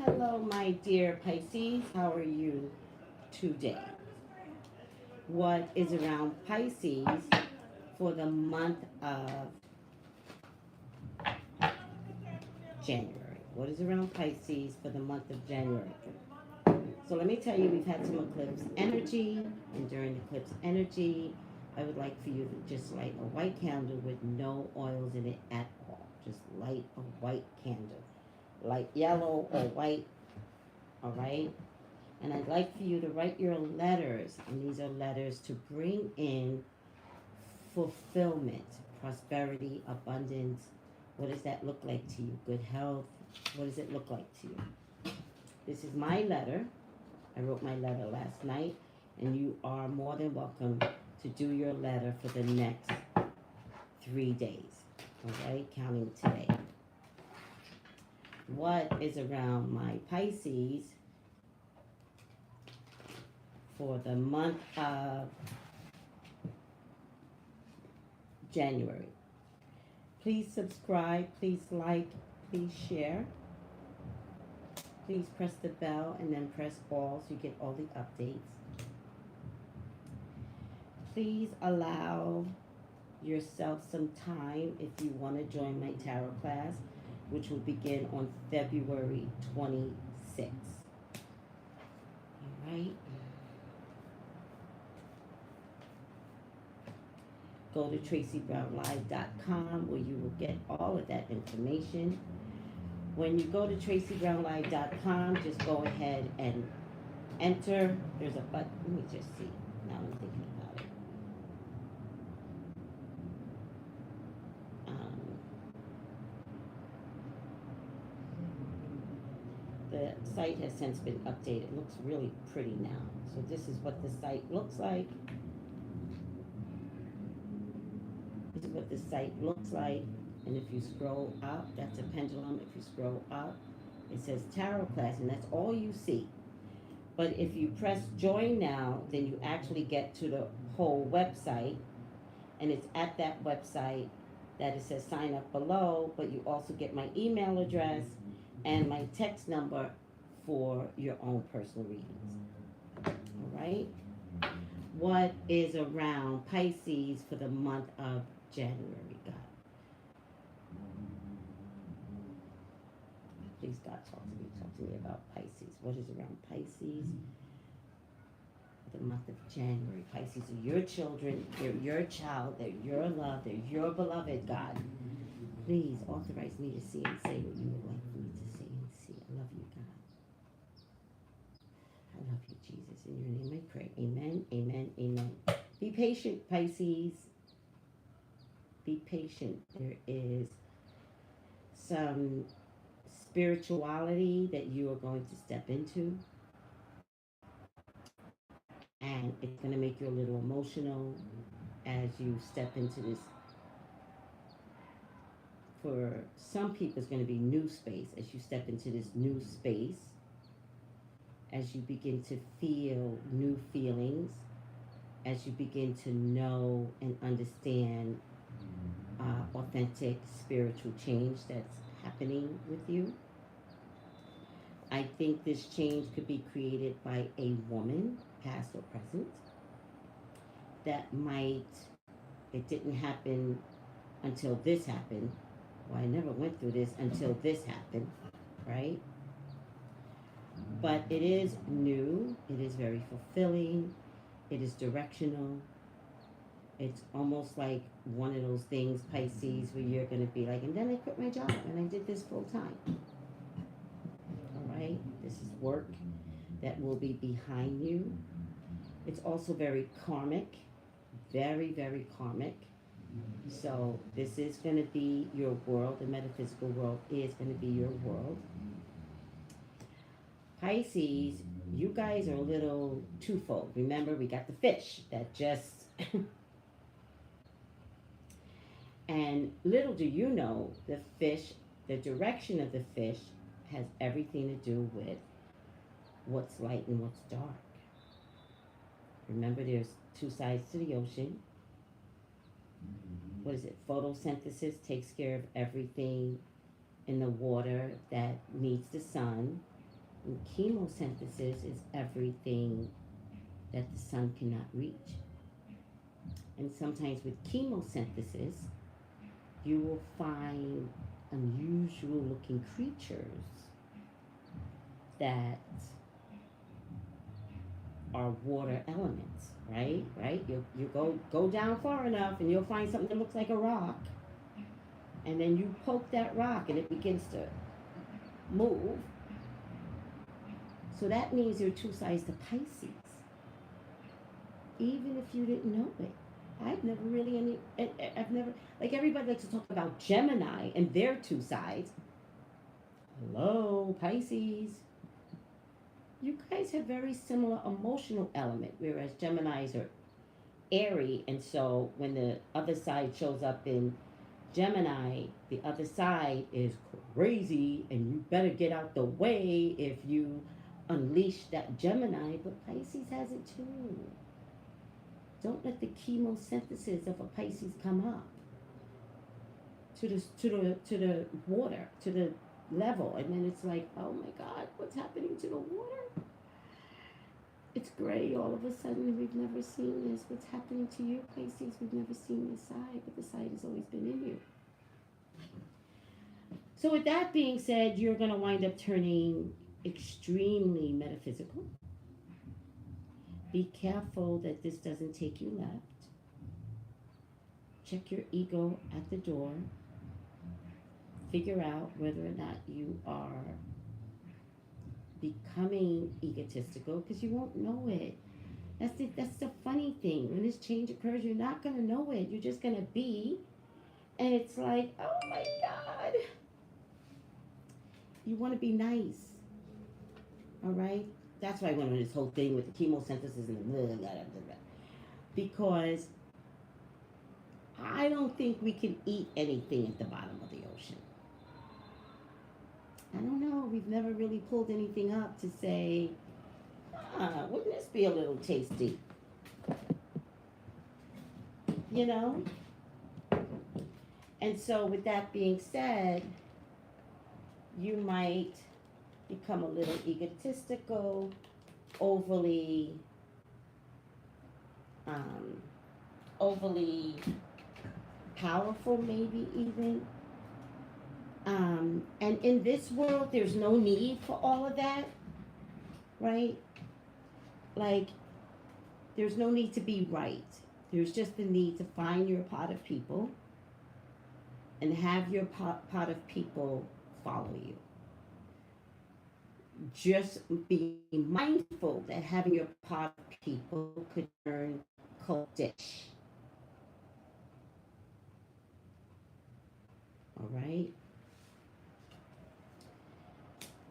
Hello, my dear Pisces. How are you today? What is around Pisces for the month of January? What is around Pisces for the month of January? So let me tell you, we've had some eclipse energy, and during eclipse energy, I would like for you to just light a white candle with no oils in it at all. Just light a white candle, light yellow or white, all right? And I'd like for you to write your letters, and these are letters to bring in fulfillment, prosperity, abundance. What does that look like to you? Good health. What does it look like to you? This is my letter. I wrote my letter last night, and you are more than welcome to do your letter for the next 3 days. All right, counting today. What is around my Pisces for the month of January? Please subscribe, please like, please share. Please press the bell and then press all so you get all the updates. Please allow yourself some time if you want to join my tarot class, which will begin on February 26th. All right. Go to Traceybrownlive.com where you will get all of that information. When you go to Traceybrownlive.com, just go ahead and enter. There's a button. Let me just see. Now I'm thinking about it. The site has since been updated. It looks really pretty now. So this is what the site looks like. This is what the site looks like. And if you scroll up, that's a pendulum. If you scroll up, it says tarot class, and that's all you see. But if you press join now, then you actually get to the whole website. And it's at that website that it says sign up below, but you also get my email address and my text number for your own personal readings. All right? What is around Pisces for the month of January, God? Please, God, talk to me. Talk to me about Pisces. What is around Pisces for the month of January? Pisces are your children. They're your child. They're your love. They're your beloved, God. Please authorize me to see and say what you would like for me to say and see. I love you, God. I love you, Jesus. In your name I pray. Amen, amen, amen. Be patient, Pisces. Be patient. There is some spirituality that you are going to step into, and it's going to make you a little emotional as you step into this. For some people, it's going to be new space as you step into this new space, as you begin to feel new feelings, as you begin to know and understand authentic spiritual change that's happening with you. I think this change could be created by a woman, past or present, that might, it didn't happen until this happened. Well, I never went through this until this happened, right? But it is new, it is very fulfilling, it is directional. It's almost like one of those things, Pisces, where you're going to be like, and then I quit my job and I did this full time. All right? This is work that will be behind you. It's also very karmic, very, very karmic. So this is going to be your world. The metaphysical world is going to be your world. Pisces, you guys are a little twofold. Remember, we got the fish that just... And little do you know, the fish, the direction of the fish has everything to do with what's light and what's dark. Remember, there's two sides to the ocean. What is it? Photosynthesis takes care of everything in the water that needs the sun. And chemosynthesis is everything that the sun cannot reach. And sometimes with chemosynthesis, you will find unusual looking creatures that are water elements, right? Right? You go down far enough and you'll find something that looks like a rock, and then you poke that rock and it begins to move. So that means you're two sides to Pisces, even if you didn't know it. I've never, like everybody likes to talk about Gemini and their two sides. Hello, Pisces. You guys have very similar emotional element, whereas Geminis are airy, and so when the other side shows up in Gemini, the other side is crazy, and you better get out the way if you unleash that Gemini. But Pisces has it too. Don't let the chemosynthesis of a Pisces come up to the water, to the level, and then it's like, oh my God, what's happening to the water? It's gray all of a sudden. We've never seen this. What's happening to you, Pisces? We've never seen this side, but the side has always been in you. So with that being said, you're going to wind up turning extremely metaphysical. Be careful that this doesn't take you left. Check your ego at the door. Figure out whether or not you are becoming egotistical, because you won't know it. That's the funny thing. When this change occurs, you're not going to know it. You're just going to be. And it's like, oh my God. You want to be nice. All right? That's why I went on this whole thing with the chemosynthesis and the blah, blah, blah, blah. Because I don't think we can eat anything at the bottom of the ocean. I don't know. We've never really pulled anything up to say, wouldn't this be a little tasty? You know? And so with that being said, you might become a little egotistical, overly powerful, maybe even. And in this world, there's no need for all of that, right? Like, there's no need to be right. There's just the need to find your pot of people and have your pot of people follow you. Just be mindful that having your pot of people could turn cultish. All right?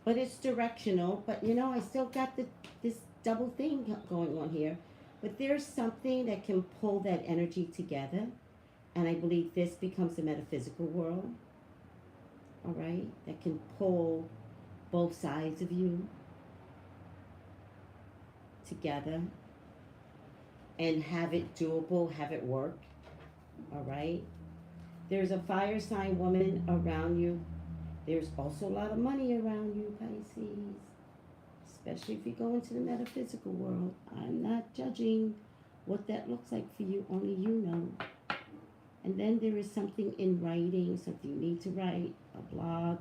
But it's directional. But you know, I still got this double thing going on here. But there's something that can pull that energy together. And I believe this becomes a metaphysical world. All right? That can pull both sides of you together and have it doable, have it work. All right? There's a fire sign woman around you. There's also a lot of money around you, Pisces. Especially if you go into the metaphysical world. I'm not judging what that looks like for you. Only you know. And then there is something in writing, something you need to write, a blog,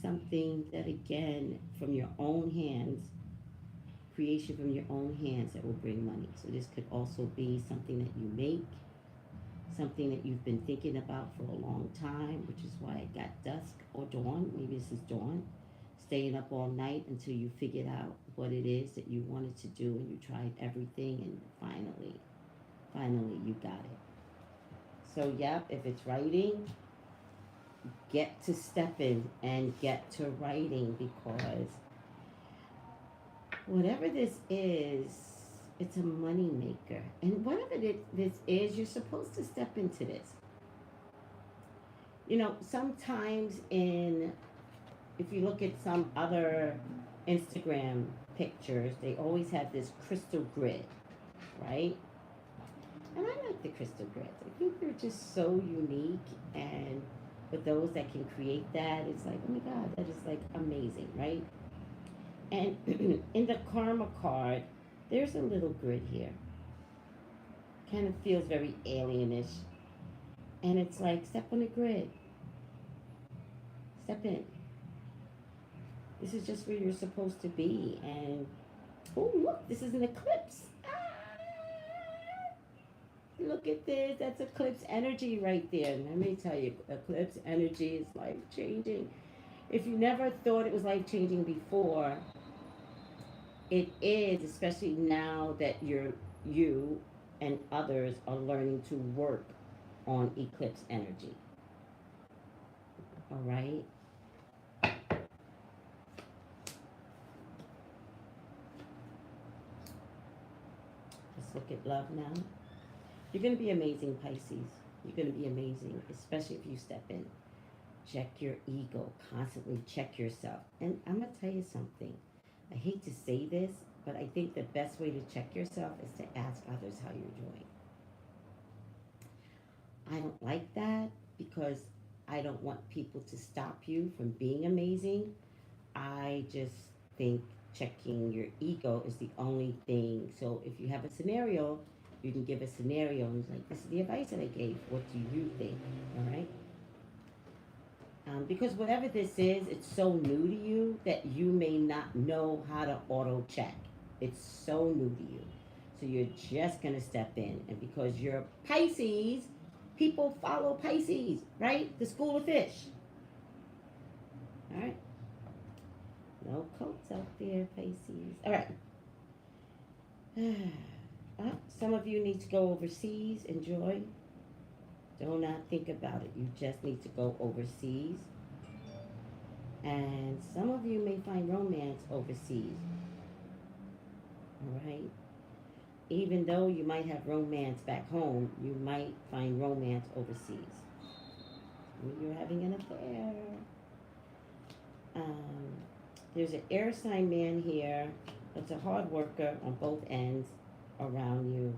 something that, again, from your own hands, creation from your own hands that will bring money. So this could also be something that you make, something that you've been thinking about for a long time, which is why it got dusk or dawn. Maybe this is dawn. Staying up all night until you figured out what it is that you wanted to do, and you tried everything, and finally you got it. So yep, if it's writing, get to stepping and get to writing, because whatever this is, it's a money maker. And whatever this is, you're supposed to step into this. You know, sometimes if you look at some other Instagram pictures, they always have this crystal grid, right? And I like the crystal grids. I think they're just so unique, and But those that can create that, it's like, oh my God, that is like amazing, right? And in the karma card, there's a little grid here. Kind of feels very alienish. And it's like, step on the grid. Step in. This is just where you're supposed to be. And, oh, look, this is an eclipse. Look at this. That's eclipse energy right there. Let me tell you, eclipse energy is life changing. If you never thought it was life changing before, it is, especially now that you and others are learning to work on eclipse energy. All right. Let's look at love now. You're going to be amazing, Pisces. You're going to be amazing, especially if you step in. Check your ego. Constantly check yourself. And I'm going to tell you something. I hate to say this, but I think the best way to check yourself is to ask others how you're doing. I don't like that because I don't want people to stop you from being amazing. I just think checking your ego is the only thing. So if you have a scenario, you can give a scenario and it's like, this is the advice that I gave. What do you think? All right? Because whatever this is, it's so new to you that you may not know how to auto check. It's so new to you. So you're just going to step in. And because you're Pisces, people follow Pisces, right? The school of fish. All right? No coats out there, Pisces. All right. Some of you need to go overseas. Enjoy. Do not think about it. You just need to go overseas. And some of you may find romance overseas. All right? Even though you might have romance back home, you might find romance overseas. You're having an affair. There's an air sign man here. That's a hard worker on both ends around you.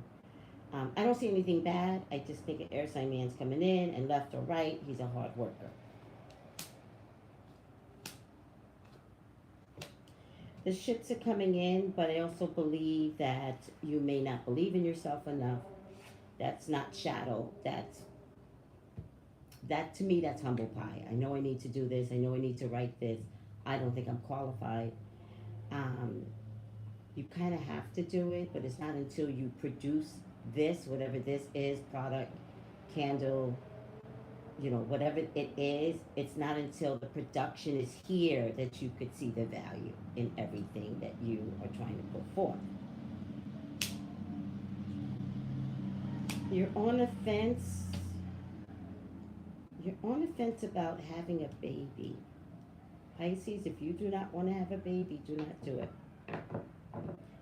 I don't see anything bad. I just think an air sign man's coming in, and left or right, he's a hard worker. The ships are coming in, but I also believe that you may not believe in yourself enough. That's not shadow. That to me, that's humble pie. I know I need to do this. I know I need to write this. I don't think I'm qualified. You kind of have to do it, but it's not until you produce this, whatever this is, product, candle, whatever it is, it's not until the production is here that you could see the value in everything that you are trying to put forth. You're on a fence. You're on a fence about having a baby. Pisces, if you do not want to have a baby, do not do it.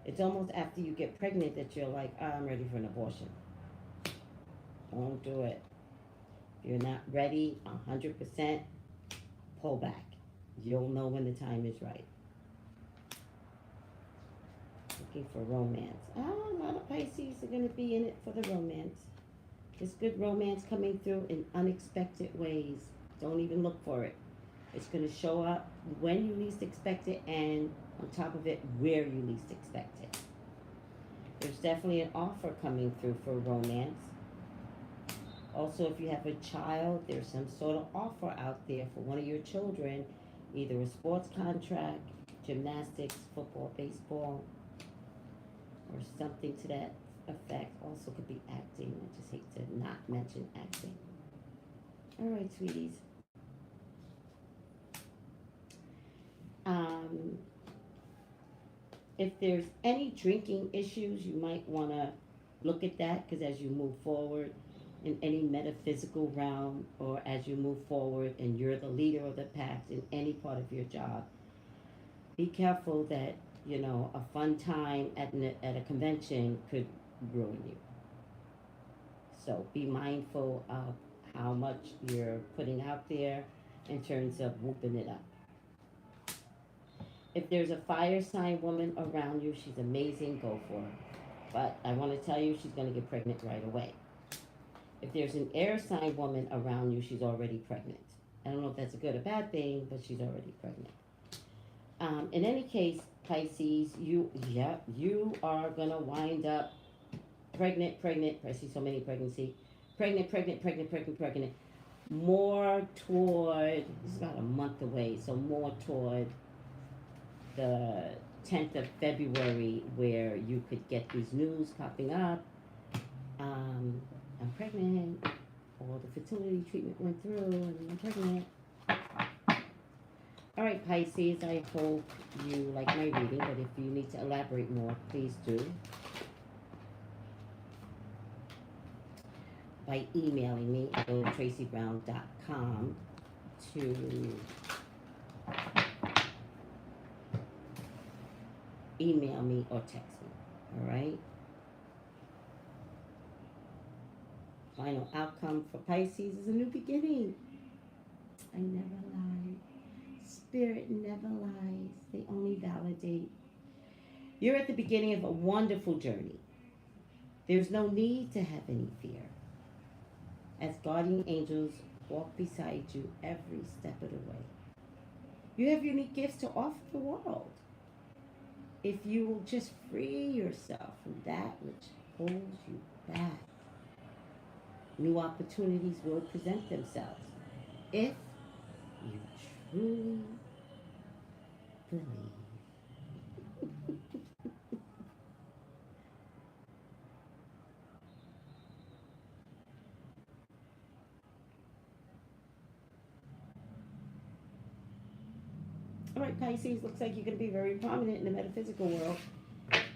It's almost after you get pregnant that you're like, I'm ready for an abortion. Don't do it. If you're not ready 100%, pull back. You'll know when the time is right. Looking for romance. A lot of Pisces are going to be in it for the romance. There's good romance coming through in unexpected ways. Don't even look for it. It's going to show up when you least expect it, and on top of it, where you least expect it. There's definitely an offer coming through for romance. Also, if you have a child, there's some sort of offer out there for one of your children, either a sports contract, gymnastics, football, baseball, or something to that effect. Also could be acting. I just hate to not mention acting. All right, sweeties. If there's any drinking issues, you might want to look at that, because as you move forward in any metaphysical realm, or as you move forward and you're the leader of the pack in any part of your job, be careful that, a fun time at a convention could ruin you. So be mindful of how much you're putting out there in terms of whooping it up. If there's a fire sign woman around you, she's amazing, go for her. But I want to tell you, she's going to get pregnant right away. If there's an air sign woman around you, she's already pregnant. I don't know if that's a good or bad thing, but she's already pregnant. In any case, Pisces, you are gonna wind up pregnant. I see so many pregnancy. Pregnant. More toward, this is about a month away, so more toward the 10th of February, where you could get these news popping up. I'm pregnant. All the fertility treatment went through, and I'm pregnant. All right, Pisces, I hope you like my reading, but if you need to elaborate more, please do. By emailing me at traceybrown.com to email me or text me, all right? Final outcome for Pisces is a new beginning. I never lie. Spirit never lies. They only validate. You're at the beginning of a wonderful journey. There's no need to have any fear, as guardian angels walk beside you every step of the way. You have unique gifts to offer the world. If you will just free yourself from that which holds you back, new opportunities will present themselves if you truly believe. All right, Pisces, looks like you're going to be very prominent in the metaphysical world.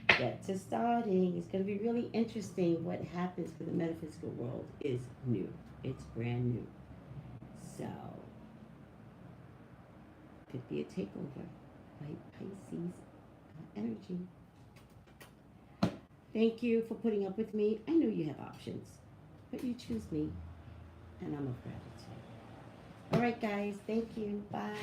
Get to starting. It's going to be really interesting. What happens for the metaphysical world is new. It's brand new. So, could be a takeover by Pisces energy. Thank you for putting up with me. I know you have options, but you choose me, and I'm of gratitude. All right, guys. Thank you. Bye.